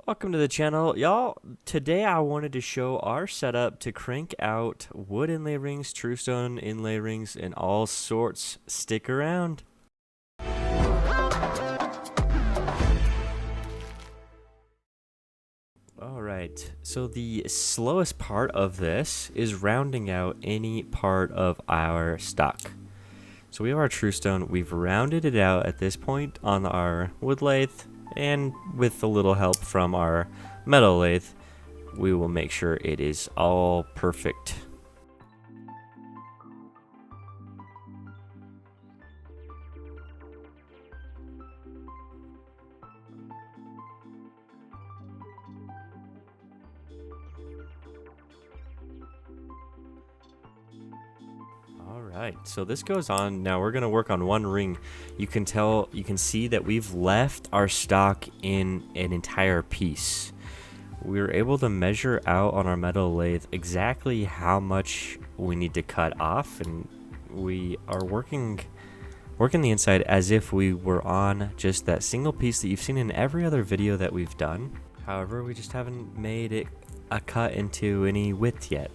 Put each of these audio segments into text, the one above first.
Welcome to the channel, y'all. Today I wanted to show our setup to crank out wood inlay rings, true stone inlay rings, and all sorts. Stick around. Alright, so the slowest part of this is rounding out any part of our stock. So we have our true stone, we've rounded it out at this point on our wood lathe, and with a little help from our metal lathe, we will make sure it is all perfect. Alright, so this goes on. Now we're going to work on one ring. You can see that we've left our stock in an entire piece. We were able to measure out on our metal lathe exactly how much we need to cut off, and we are working the inside as if we were on just that single piece that you've seen in every other video that we've done. However, we just haven't made it a cut into any width yet.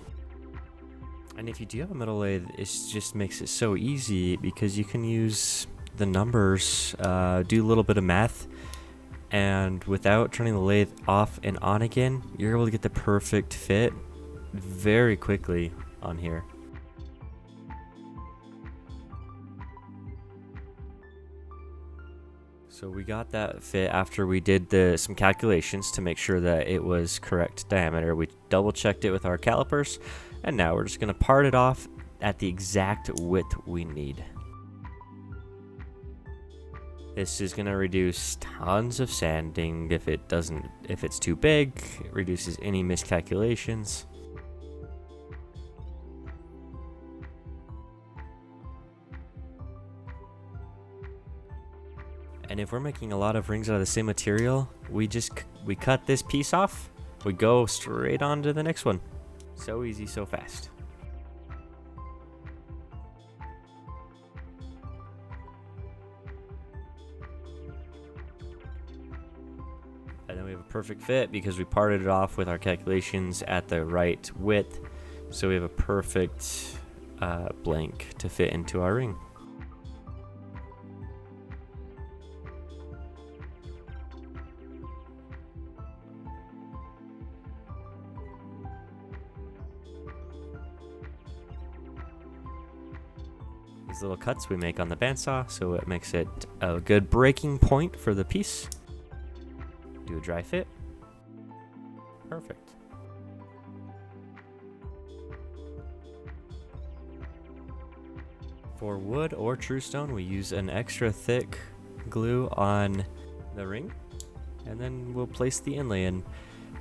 And if you do have a metal lathe, it just makes it so easy because you can use the numbers, do a little bit of math, and without turning the lathe off and on again, you're able to get the perfect fit very quickly on here. So we got that fit after we did some calculations to make sure that it was correct diameter. We double checked it with our calipers, and now we're just going to part it off at the exact width we need. This is going to reduce tons of sanding if it's too big. It reduces any miscalculations. And if we're making a lot of rings out of the same material, we cut this piece off, we go straight on to the next one. So easy, so fast. And then we have a perfect fit because we parted it off with our calculations at the right width. So we have a perfect blank to fit into our ring. These little cuts we make on the bandsaw, so it makes it a good breaking point for the piece. Do a dry fit. Perfect. For wood or true stone, we use an extra thick glue on the ring, and then we'll place the inlay in.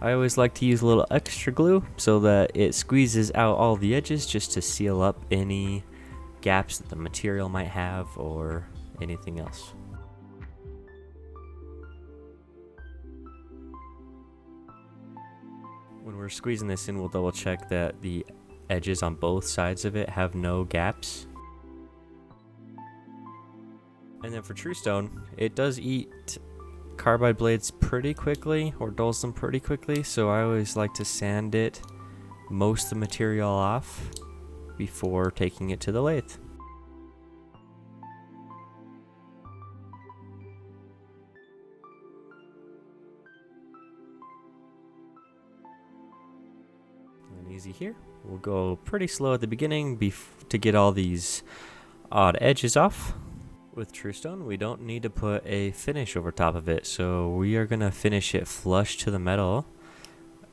I always like to use a little extra glue so that it squeezes out all the edges just to seal up any gaps that the material might have or anything else. When we're squeezing this in, we'll double check that the edges on both sides of it have no gaps. And then for true stone, it does eat carbide blades pretty quickly, or dulls them pretty quickly, so I always like to sand it most of the material off before taking it to the lathe. And easy here. We'll go pretty slow at the beginning to get all these odd edges off. With true stone, we don't need to put a finish over top of it, so we are going to finish it flush to the metal,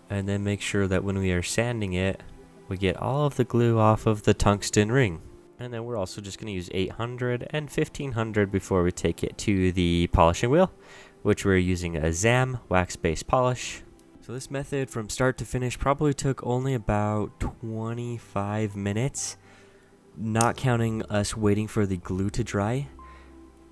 and then make sure that when we are sanding it, we get all of the glue off of the tungsten ring. And then we're also just going to use 800 and 1500 before we take it to the polishing wheel, which we're using a ZAM wax-based polish. So this method from start to finish probably took only about 25 minutes, not counting us waiting for the glue to dry.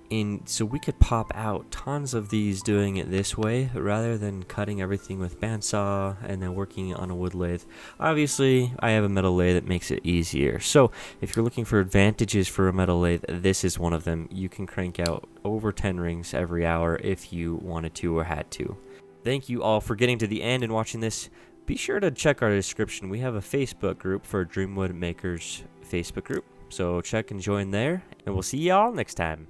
And so we could pop out tons of these doing it this way rather than cutting everything with bandsaw and then working on a wood lathe. Obviously, I have a metal lathe that makes it easier. So if you're looking for advantages for a metal lathe, this is one of them. You can crank out over 10 rings every hour if you wanted to or had to. Thank you all for getting to the end and watching this. Be sure to check our description. We have a Facebook group for Dreamwood Makers Facebook group. So check and join there, and we'll see y'all next time.